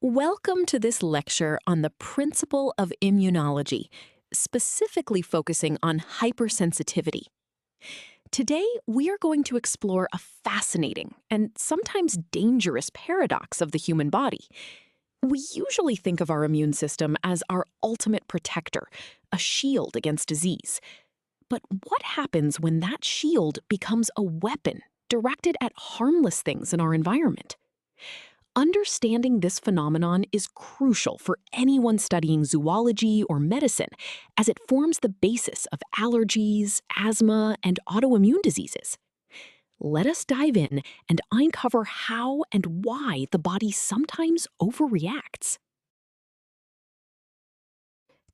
Welcome to this lecture on the principle of immunology, specifically focusing on hypersensitivity. Today, we are going to explore a fascinating and sometimes dangerous paradox of the human body. We usually think of our immune system as our ultimate protector, a shield against disease. But what happens when that shield becomes a weapon directed at harmless things in our environment? Understanding this phenomenon is crucial for anyone studying zoology or medicine, as it forms the basis of allergies, asthma, and autoimmune diseases. Let us dive in and uncover how and why the body sometimes overreacts.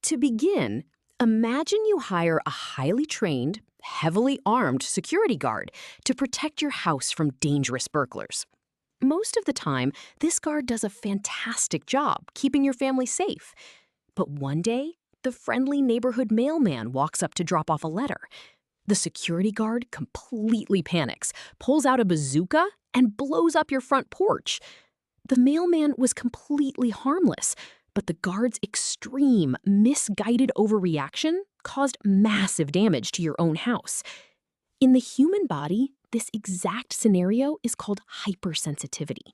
To begin, imagine you hire a highly trained, heavily armed security guard to protect your house from dangerous burglars. Most of the time, this guard does a fantastic job keeping your family safe. But one day, the friendly neighborhood mailman walks up to drop off a letter. The security guard completely panics, pulls out a bazooka, and blows up your front porch. The mailman was completely harmless, but the guard's extreme, misguided overreaction caused massive damage to your own house. In the human body, this exact scenario is called hypersensitivity.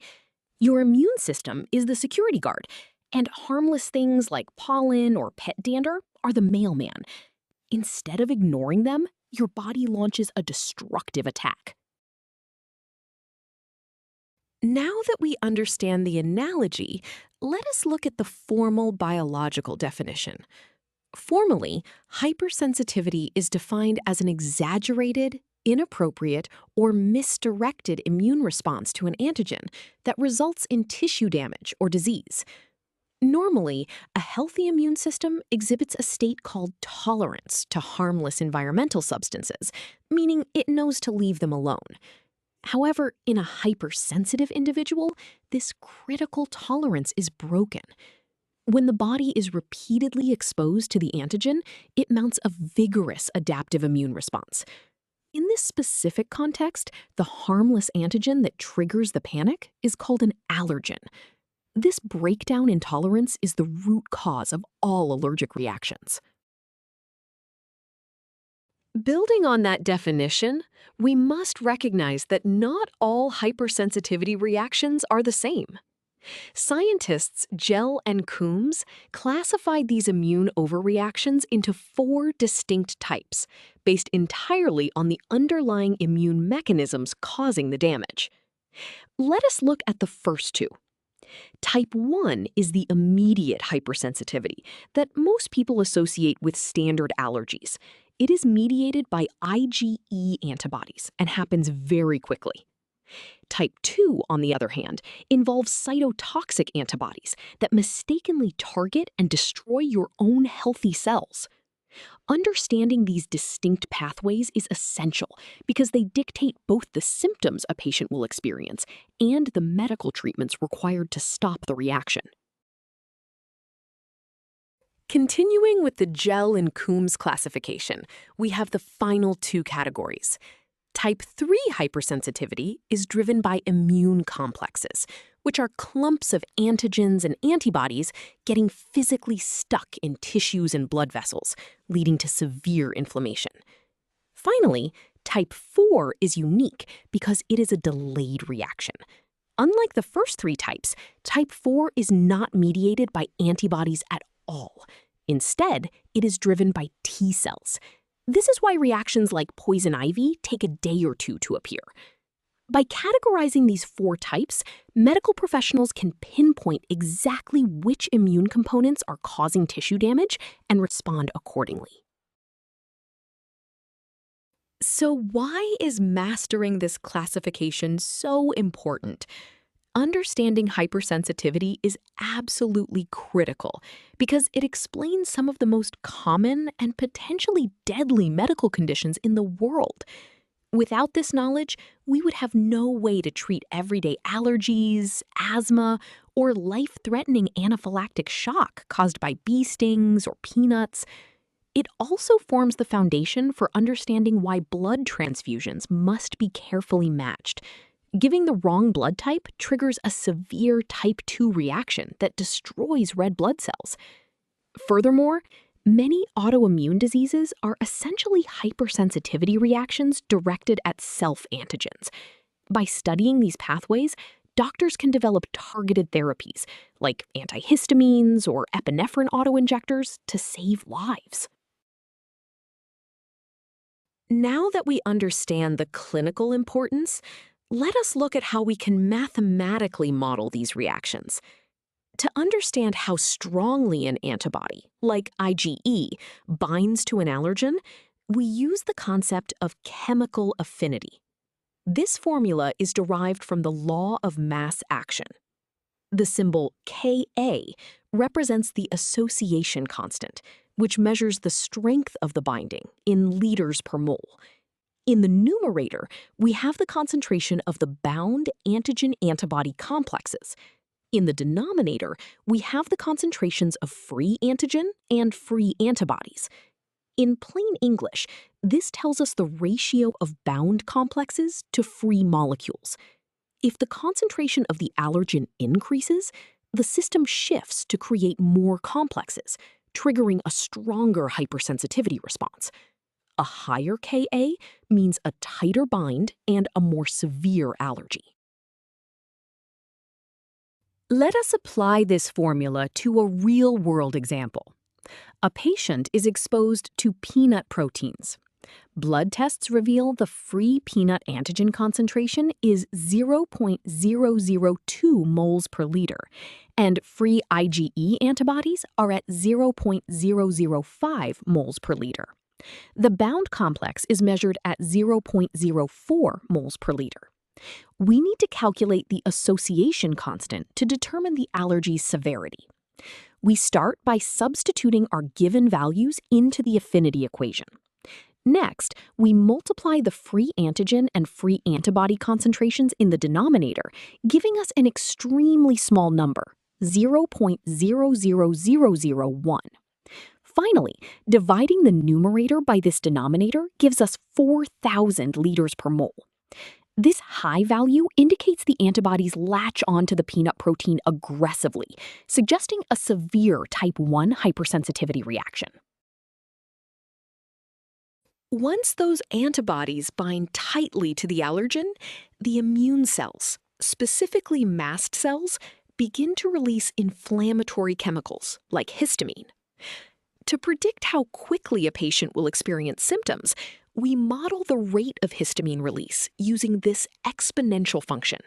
Your immune system is the security guard, and harmless things like pollen or pet dander are the mailman. Instead of ignoring them, your body launches a destructive attack. Now that we understand the analogy, let us look at the formal biological definition. Formally, hypersensitivity is defined as an exaggerated, inappropriate, or misdirected immune response to an antigen that results in tissue damage or disease. Normally, a healthy immune system exhibits a state called tolerance to harmless environmental substances, meaning it knows to leave them alone. However, in a hypersensitive individual, this critical tolerance is broken. When the body is repeatedly exposed to the antigen, it mounts a vigorous adaptive immune response. In this specific context, the harmless antigen that triggers the panic is called an allergen. This breakdown in tolerance is the root cause of all allergic reactions. Building on that definition, we must recognize that not all hypersensitivity reactions are the same. Scientists Gell and Coombs classified these immune overreactions into 4 distinct types, based entirely on the underlying immune mechanisms causing the damage. Let us look at the first 2. Type 1 is the immediate hypersensitivity that most people associate with standard allergies. It is mediated by IgE antibodies and happens very quickly. Type 2, on the other hand, involves cytotoxic antibodies that mistakenly target and destroy your own healthy cells. Understanding these distinct pathways is essential because they dictate both the symptoms a patient will experience and the medical treatments required to stop the reaction. Continuing with the Gell and Coombs classification, we have the final 2 categories. Type 3 hypersensitivity is driven by immune complexes, which are clumps of antigens and antibodies getting physically stuck in tissues and blood vessels, leading to severe inflammation. Finally, type 4 is unique because it is a delayed reaction. Unlike the first 3 types, type 4 is not mediated by antibodies at all. Instead, it is driven by T cells. This is why reactions like poison ivy take a day or 2 to appear. By categorizing these 4 types, medical professionals can pinpoint exactly which immune components are causing tissue damage and respond accordingly. So why is mastering this classification so important? Understanding hypersensitivity is absolutely critical because it explains some of the most common and potentially deadly medical conditions in the world. Without this knowledge, we would have no way to treat everyday allergies, asthma, or life-threatening anaphylactic shock caused by bee stings or peanuts. It also forms the foundation for understanding why blood transfusions must be carefully matched. Giving the wrong blood type triggers a severe type 2 reaction that destroys red blood cells. Furthermore, many autoimmune diseases are essentially hypersensitivity reactions directed at self-antigens. By studying these pathways, doctors can develop targeted therapies, like antihistamines or epinephrine autoinjectors, to save lives. Now that we understand the clinical importance, let us look at how we can mathematically model these reactions. To understand how strongly an antibody, like IgE, binds to an allergen, we use the concept of chemical affinity. This formula is derived from the law of mass action. The symbol Ka represents the association constant, which measures the strength of the binding in liters per mole. In the numerator, we have the concentration of the bound antigen-antibody complexes. In the denominator, we have the concentrations of free antigen and free antibodies. In plain English, this tells us the ratio of bound complexes to free molecules. If the concentration of the allergen increases, the system shifts to create more complexes, triggering a stronger hypersensitivity response. A higher Ka means a tighter bind and a more severe allergy. Let us apply this formula to a real-world example. A patient is exposed to peanut proteins. Blood tests reveal the free peanut antigen concentration is 0.002 moles per liter, and free IgE antibodies are at 0.005 moles per liter. The bound complex is measured at 0.04 moles per liter. We need to calculate the association constant to determine the allergy's severity. We start by substituting our given values into the affinity equation. Next, we multiply the free antigen and free antibody concentrations in the denominator, giving us an extremely small number, 0.00001. Finally, dividing the numerator by this denominator gives us 4,000 liters per mole. This high value indicates the antibodies latch onto the peanut protein aggressively, suggesting a severe type 1 hypersensitivity reaction. Once those antibodies bind tightly to the allergen, the immune cells, specifically mast cells, begin to release inflammatory chemicals like histamine. To predict how quickly a patient will experience symptoms, we model the rate of histamine release using this exponential function.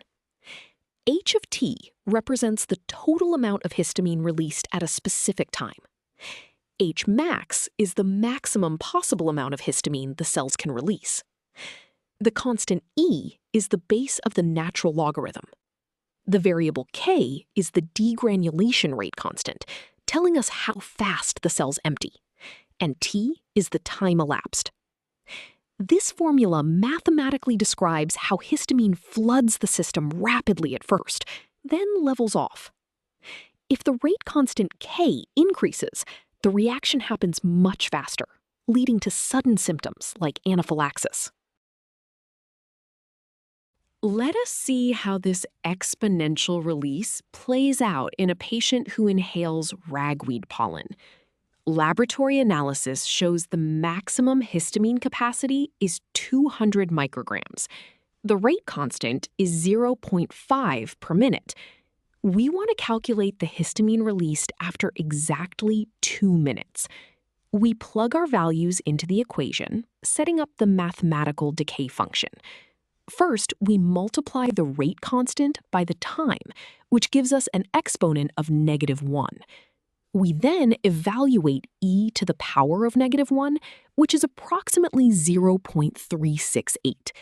H of t represents the total amount of histamine released at a specific time. H max is the maximum possible amount of histamine the cells can release. The constant E is the base of the natural logarithm. The variable K is the degranulation rate constant, telling us how fast the cells empty. And T is the time elapsed. This formula mathematically describes how histamine floods the system rapidly at first, then levels off. If the rate constant K increases, the reaction happens much faster, leading to sudden symptoms like anaphylaxis. Let us see how this exponential release plays out in a patient who inhales ragweed pollen. Laboratory analysis shows the maximum histamine capacity is 200 micrograms. The rate constant is 0.5 per minute. We want to calculate the histamine released after exactly 2 minutes. We plug our values into the equation, setting up the mathematical decay function. First, we multiply the rate constant by the time, which gives us an exponent of -1. We then evaluate e to the power of -1, which is approximately 0.368.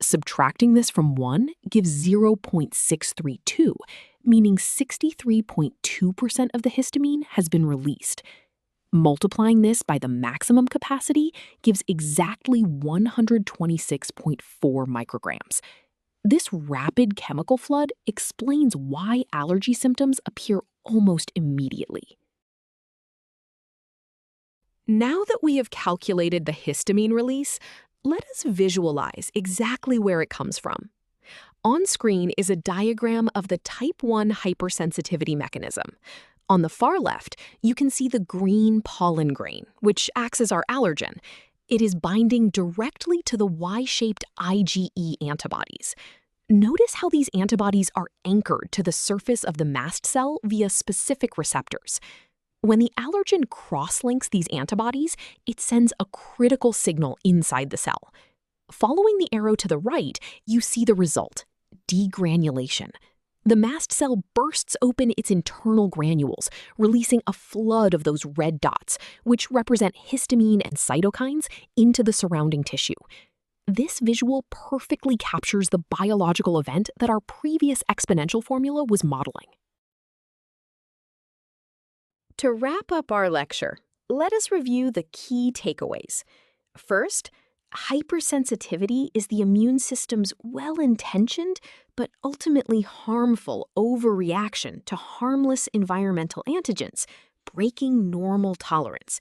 Subtracting this from 1 gives 0.632, meaning 63.2% of the histamine has been released. Multiplying this by the maximum capacity gives exactly 126.4 micrograms. This rapid chemical flood explains why allergy symptoms appear almost immediately. Now that we have calculated the histamine release, let us visualize exactly where it comes from. On screen is a diagram of the type 1 hypersensitivity mechanism. On the far left, you can see the green pollen grain, which acts as our allergen. It is binding directly to the Y-shaped IgE antibodies. Notice how these antibodies are anchored to the surface of the mast cell via specific receptors. When the allergen cross-links these antibodies, it sends a critical signal inside the cell. Following the arrow to the right, you see the result: degranulation. The mast cell bursts open its internal granules, releasing a flood of those red dots, which represent histamine and cytokines, into the surrounding tissue. This visual perfectly captures the biological event that our previous exponential formula was modeling. To wrap up our lecture, let us review the key takeaways. First, hypersensitivity is the immune system's well-intentioned but ultimately harmful overreaction to harmless environmental antigens, breaking normal tolerance.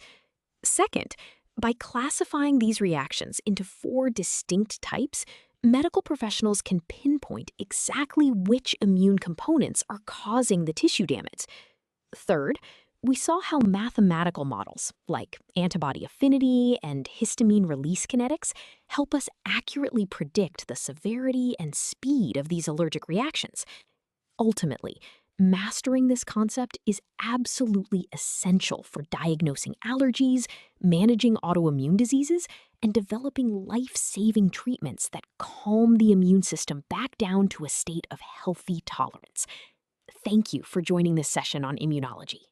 Second, by classifying these reactions into 4 distinct types, medical professionals can pinpoint exactly which immune components are causing the tissue damage. Third, we saw how mathematical models, like antibody affinity and histamine release kinetics, help us accurately predict the severity and speed of these allergic reactions. Ultimately, mastering this concept is absolutely essential for diagnosing allergies, managing autoimmune diseases, and developing life-saving treatments that calm the immune system back down to a state of healthy tolerance. Thank you for joining this session on immunology.